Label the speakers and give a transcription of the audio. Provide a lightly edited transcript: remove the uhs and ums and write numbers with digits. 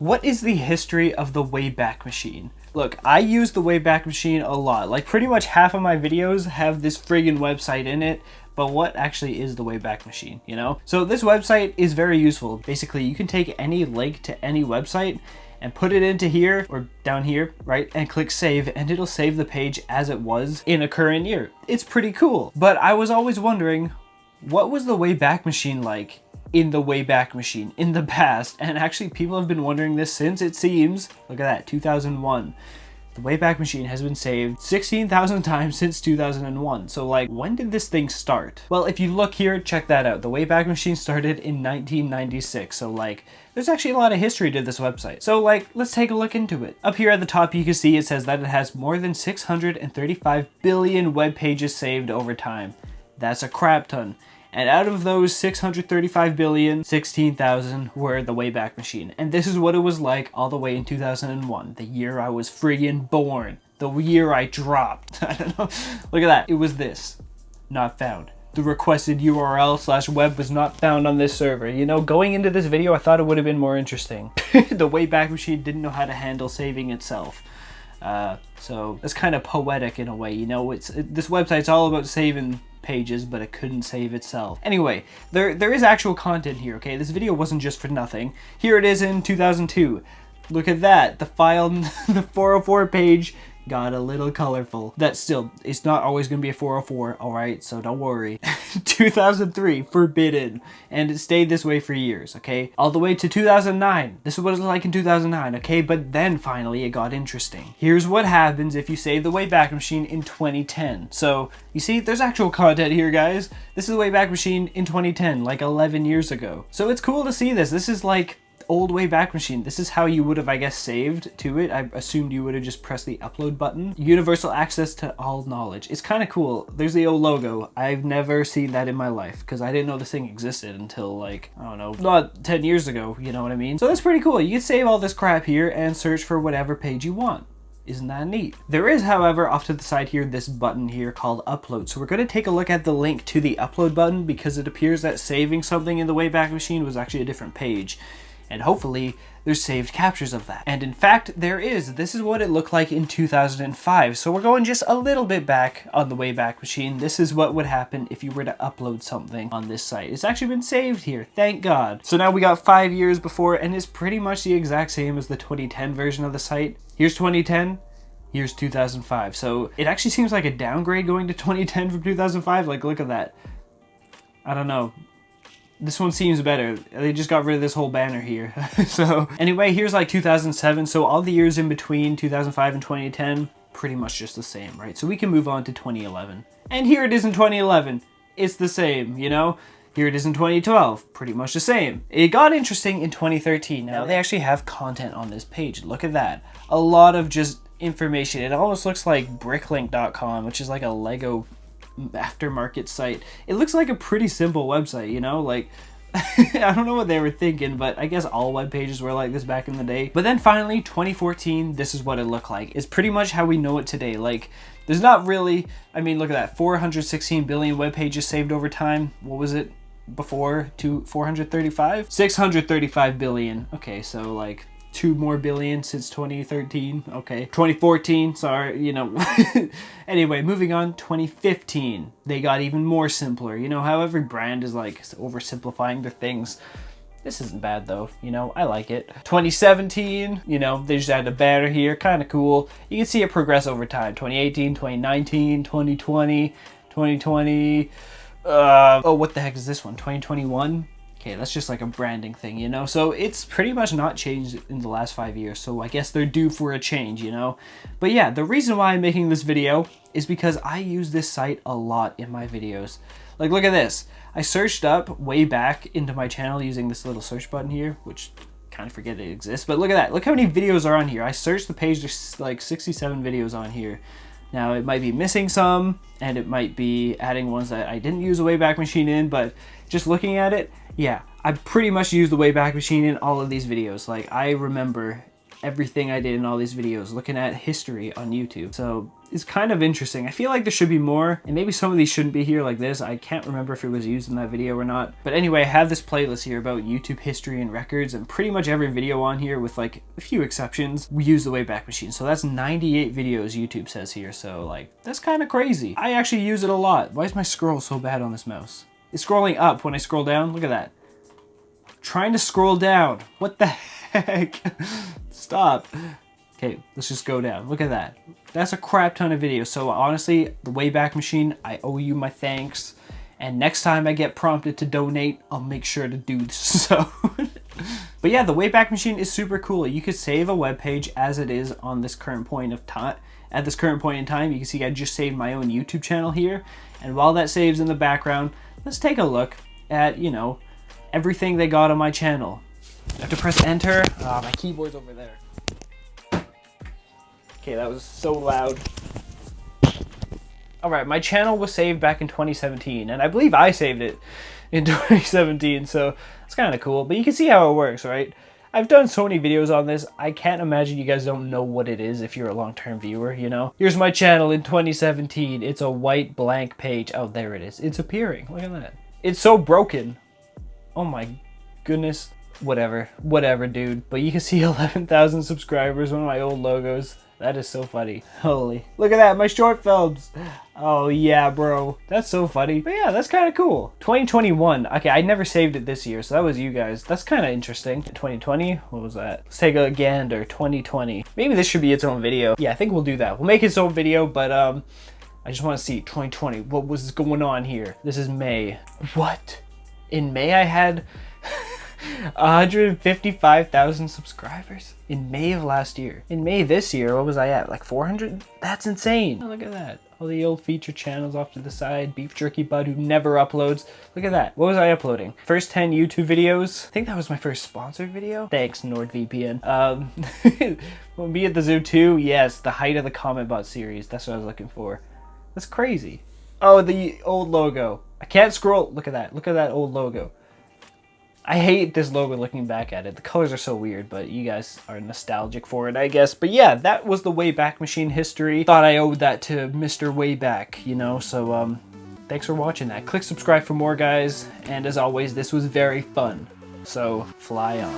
Speaker 1: What is the history of the Wayback Machine? Look, I use the Wayback Machine a lot. Like pretty much half of my videos have this friggin' website in it, but what actually is the Wayback Machine, you know? So this website is very useful. Basically, you can take any link to any website and put it into here or down here, right? And click save, and it'll save the page as it was in a current year. It's pretty cool. But I was always wondering, what was the Wayback Machine like in the Wayback Machine in the past? And actually people have been wondering this since, it seems. Look at that, 2001. The Wayback Machine has been saved 16,000 times since 2001. So like, when did this thing start? Well, if you look here, check that out. The Wayback Machine started in 1996. So like, there's actually a lot of history to this website. So like, let's take a look into it. Up here at the top, you can see it says that it has more than 635 billion web pages saved over time. That's a crap ton. And out of those 635 billion, 16,000 were the Wayback Machine. And this is what it was like all the way in 2001, the year I was friggin' born, the year I dropped. I don't know. Look at that. It was this. Not found. The requested URL/web was not found on this server. You know, going into this video, I thought it would have been more interesting. The Wayback Machine didn't know how to handle saving itself. So that's kind of poetic in a way, you know. This website's all about saving pages, but it couldn't save itself. Anyway, there is actual content here, okay? This video wasn't just for nothing. Here it is in 2002. Look at that. The file, the 404 page got a little colorful. That still, it's not always gonna be a 404, all right? So don't worry. 2003, forbidden. And it stayed this way for years, okay? All the way to 2009. This is what it was like in 2009, okay? But then finally it got interesting. Here's what happens if you save the Wayback Machine in 2010. So you see, there's actual content here, guys. This is the Wayback Machine in 2010, like 11 years ago. So it's cool to see this. This is like old Wayback Machine. This is how you would have, I guess, saved to it. I assumed you would have just pressed the upload button. Universal access to all knowledge. It's kind of cool. There's the old logo. I've never seen that in my life because I didn't know this thing existed until like, I don't know, not 10 years ago, you know what I mean? So that's pretty cool. You can save all this crap here and search for whatever page you want. Isn't that neat? There is, however, off to the side here, this button here called upload. So we're going to take a look at the link to the upload button because it appears that saving something in the Wayback Machine was actually a different page. And hopefully there's saved captures of that. And in fact, there is. This is what it looked like in 2005. So we're going just a little bit back on the Wayback Machine. This is what would happen if you were to upload something on this site. It's actually been saved here, thank God. So now we got 5 years before, and it's pretty much the exact same as the 2010 version of the site. Here's 2010. Here's 2005. So it actually seems like a downgrade going to 2010 from 2005. Like, look at that. I don't know. This one seems better. They just got rid of this whole banner here. So anyway, here's like 2007. So all the years in between 2005 and 2010, pretty much just the same, right? So we can move on to 2011. And here it is in 2011. It's the same, you know? Here it is in 2012, pretty much the same. It got interesting in 2013. Now they actually have content on this page. Look at that. A lot of just information. It almost looks like bricklink.com, which is like a Lego aftermarket site. It looks like a pretty simple website, you know, like I don't know what they were thinking, but I guess all web pages were like this back in the day. But then finally 2014, this is what it looked like. It's pretty much how we know it today. Like, there's not really, I mean, look at that, 416 billion web pages saved over time. What was it before? 435? 635 billion. Okay, so like 2 more billion since 2013. Okay, 2014, sorry, you know. Anyway, moving on, 2015, they got even more simpler. You know how every brand is like oversimplifying their things. This isn't bad though, you know, I like it. 2017, you know, they just added a banner here, kind of cool. You can see it progress over time. 2018, 2019, 2020, 2020. Oh, what the heck is this one? 2021? Okay, that's just like a branding thing, you know? So it's pretty much not changed in the last 5 years, so I guess they're due for a change, you know? But yeah, the reason why I'm making this video is because I use this site a lot in my videos. Like, look at this. I searched up Wayback into my channel using this little search button here, which kind of forget it exists, but look at that. Look how many videos are on here. I searched the page, there's like 67 videos on here. Now, it might be missing some, and it might be adding ones that I didn't use a Wayback Machine in, but just looking at it, yeah, I pretty much use the Wayback Machine in all of these videos. Like, I remember everything I did in all these videos, looking at history on YouTube. So it's kind of interesting. I feel like there should be more, and maybe some of these shouldn't be here like this. I can't remember if it was used in that video or not. But anyway, I have this playlist here about YouTube history and records, and pretty much every video on here, with like a few exceptions, we use the Wayback Machine. So that's 98 videos YouTube says here. So like, that's kind of crazy. I actually use it a lot. Why is my scroll so bad on this mouse? It's scrolling up when I scroll down. Look at that. Trying to scroll down. What the heck? Stop. Okay, let's just go down. Look at that. That's a crap ton of videos. So honestly, the Wayback Machine, I owe you my thanks. And next time I get prompted to donate, I'll make sure to do so. But yeah, the Wayback Machine is super cool. You could save a web page as it is on this current point of time. At this current point in time, you can see I just saved my own YouTube channel here. And while that saves in the background, let's take a look at, you know, everything they got on my channel. I have to press enter. Ah, my keyboard's over there. Okay, that was so loud. Alright, my channel was saved back in 2017, and I believe I saved it in 2017, so it's kind of cool. But you can see how it works, right? I've done so many videos on this, I can't imagine you guys don't know what it is if you're a long-term viewer, you know? Here's my channel in 2017. It's a white blank page. Oh, there it is. It's appearing. Look at that. It's so broken. Oh my goodness. Whatever, dude. But you can see 11,000 subscribers, one of my old logos. That is so funny. Holy. Look at that, my short films. Oh yeah, bro. That's so funny. But yeah, that's kind of cool. 2021. Okay, I never saved it this year, so that was you guys. That's kind of interesting. 2020? What was that? Let's take a gander. 2020. Maybe this should be its own video. Yeah, I think we'll do that. We'll make its own video, but I just want to see 2020. What was going on here? This is May. What? In May I had 155,000 subscribers in May of last year. In May this year, what was I at? Like 400? That's insane. Oh, look at that. All the old featured channels off to the side. Beef Jerky Bud, who never uploads. Look at that. What was I uploading? First 10 YouTube videos. I think that was my first sponsored video. Thanks, NordVPN. Will be at the zoo too? Yes, the height of the Comment Bot series. That's what I was looking for. That's crazy. Oh, the old logo. I can't scroll. Look at that. Look at that old logo. I hate this logo looking back at it. The colors are so weird, but you guys are nostalgic for it, I guess. But yeah, that was the Wayback Machine history. Thought I owed that to Mr. Wayback, you know? So, thanks for watching that. Click subscribe for more, guys. And as always, this was very fun. So, fly on.